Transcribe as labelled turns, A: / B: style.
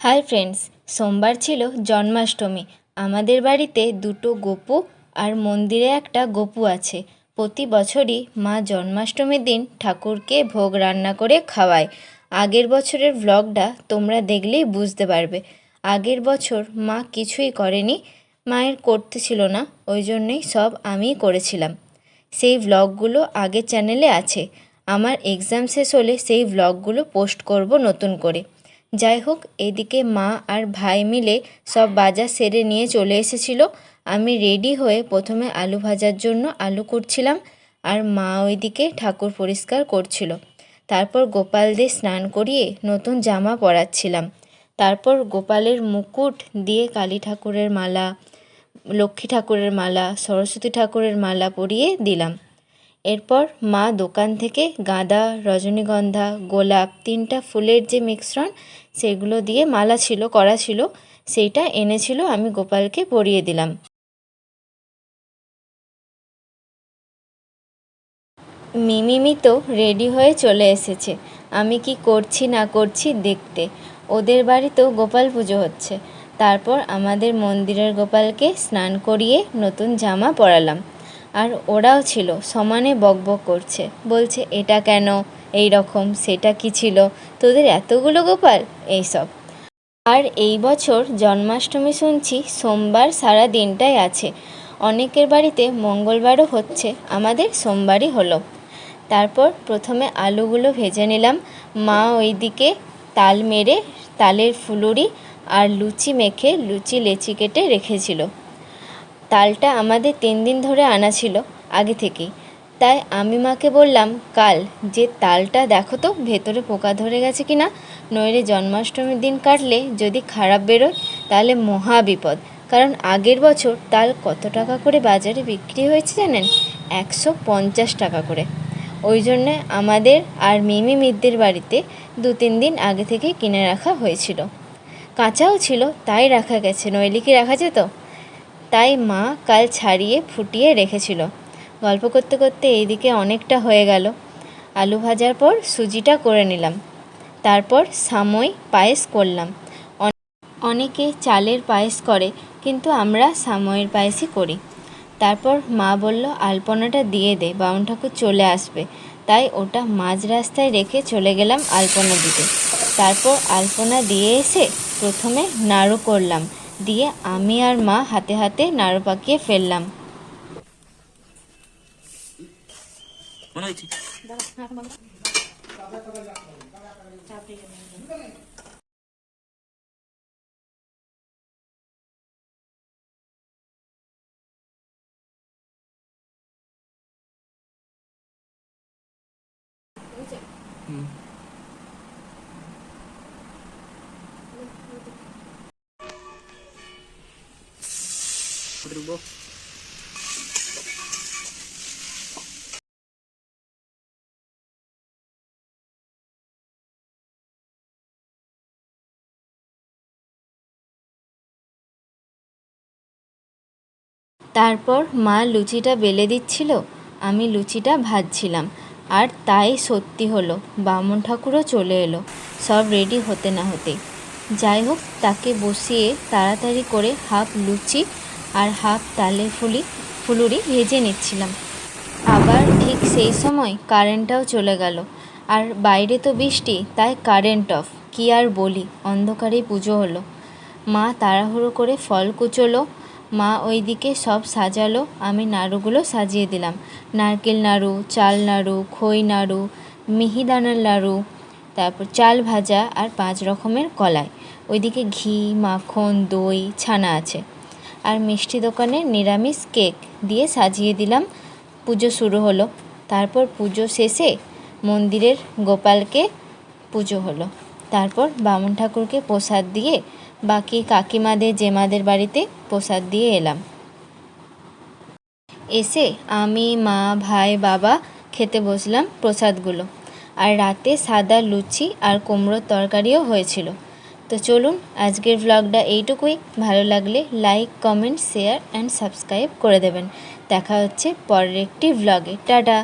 A: Hi friends, সোমবার ছিল জন্মাষ্টমী। আমাদের বাড়িতে দুটো গপু আর মন্দিরে একটা গপু আছে। প্রতি বছরই মা জন্মাষ্টমীর দিন ঠাকুরকে ভোগ রান্না করে খাওয়ায়। আগের বছরের ভ্লগটা তোমরা দেখলেই বুঝতে পারবে। আগের বছর মা কিছুই করেনি, মায়ের করতে ছিল না, ওই জন্যই সব আমিই করেছিলাম। সেই ভ্লগগুলো আগের চ্যানেলে আছে। আমার এক্সাম শেষ হলে সেই ভ্লগগুলো পোস্ট করব নতুন করে। যাই হোক, এদিকে মা আর ভাই মিলে সব বাজার সেরে নিয়ে চলে এসেছিল। আমি রেডি হয়ে প্রথমে আলু ভাজার জন্য আলু কুটছিলাম, আর মা ওইদিকে ঠাকুর পরিষ্কার করছিল। তারপর গোপালদের স্নান করিয়ে নতুন জামা পরাচ্ছিলাম। তারপর গোপালের মুকুট দিয়ে কালী ঠাকুরের মালা, লক্ষ্মী ঠাকুরের মালা, সরস্বতী ঠাকুরের মালা পরিয়ে দিলাম। এরপর মা দোকান থেকে গাঁদা, রজনীগন্ধা, গোলাপ, 3টা ফুলের যে মিশ্রণ সেগুলো দিয়ে মালা করা ছিল, সেইটা এনেছিল, আমি গোপালকে পরিয়ে দিলাম। মিমি তো রেডি হয়ে চলে এসেছে আমি কি করছি না করছি দেখতে। ওদের বাড়িতেও গোপাল পুজো হচ্ছে। তারপর আমাদের মন্দিরের গোপালকে স্নান করিয়ে নতুন জামা পরালাম। আর ওরাও ছিল, সমানে বকবক করছে, বলছে এটা কেন, এই রকম, সেটা কি ছিল, তোদের এতগুলো গোপাল, এইসব। আর এই বছর জন্মাষ্টমী শুনছি সোমবার সারা দিনটাই আছে। অনেকের বাড়িতে মঙ্গলবারও হচ্ছে, আমাদের সোমবারই হলো। তারপর প্রথমে আলুগুলো ভেজে নিলাম। মা ওইদিকে তাল মেরে তালের ফুলুরি আর লুচি মেখে লুচি লেচি কেটে রেখেছিল। তালটা আমাদের 3 দিন ধরে আনা ছিল আগে থেকেই। তাই আমি মাকে বললাম, কাল যে তালটা দেখো তো ভেতরে পোকা ধরে গেছে কি না, নইলে জন্মাষ্টমীর দিন কাটলে যদি খারাপ বেরোয় তাহলে মহা বিপদ। কারণ আগের বছর তাল কত টাকা করে বাজারে বিক্রি হয়েছে জানেন? 150 টাকা করে। ওই জন্যে আমাদের আর মিমি মিদ্দের বাড়িতে 2-3 দিন আগে থেকে কিনে রাখা হয়েছিল। কাঁচাও ছিল তাই রাখা গেছে, নইলে কি রাখা যেত? তাই মা কাল ছাড়িয়ে ফুটিয়ে রেখেছিল। গল্প করতে করতে এইদিকে অনেকটা হয়ে গেল। আলু ভাজার পর সুজিটা করে নিলাম। তারপর সাময় পায়েস করলাম। অনেকে চালের পায়েস করে, কিন্তু আমরা সাময়ের পায়েসই করি। তারপর মা বলল, আলপনাটা দিয়ে দে, বামুন ঠাকুর চলে আসবে। তাই ওটা মাঝ রাস্তায় রেখে চলে গেলাম আলপনা দিতে। তারপর আলপনা দিয়ে এসে প্রথমে নাড়ু করলাম, দিয়ে আমি আর মা হাতে হাতে নাড়ু পাকিয়ে ফেললাম। তারপর মা লুচিটা বেলে দিচ্ছিল, আমি লুচিটা ভাজছিলাম। আর তাই সত্যি হলো, বামুন ঠাকুরও চলে এলো সব রেডি হতে না হতেই। যাই হোক, তাকে বসিয়ে তাড়াতাড়ি করে হাফ লুচি আর হাফ তালের ফুলুরি ভেজে নিচ্ছিলাম। আবার ঠিক সেই সময় কারেন্টটাও চলে গেল। আর বাইরে তো বৃষ্টি, তাই কারেন্ট অফ। কি আর বলি, অন্ধকারেই পুজো হলো। মা তাড়াহুড়ো করে ফল কুচোলো, মা ওইদিকে সব সাজালো, আমি নাড়ুগুলো সাজিয়ে দিলাম। নারকেল নাড়ু, চাল নাড়ু, খই নাড়ু, মিহিদানার নাড়ু, তারপর চাল ভাজা আর 5 রকমের কলাই। ওইদিকে ঘি, মাখন, দই, ছানা আছে। আর মিষ্টি দোকানে নিরামিষ কেক দিয়ে সাজিয়ে দিলাম। পুজো শুরু হলো। তারপর পুজো শেষে মন্দিরের গোপালকে পুজো হলো। তারপর বামুন ঠাকুরকে প্রসাদ দিয়ে বাকি কাকিমাদের, জেমাদের বাড়িতে প্রসাদ দিয়ে এলাম। এসে আমি, মা, ভাই, বাবা খেতে বসলাম প্রসাদগুলো। আর রাতে সাদা লুচি আর কুমড়োর তরকারিও হয়েছিল। তো চলুন, আজকের ভ্লগটা এইটুকুই। ভালো লাগলে like, comment, share and subscribe করে দেবেন। দেখা হচ্ছে পরের একটি ভ্লগে। টাটা।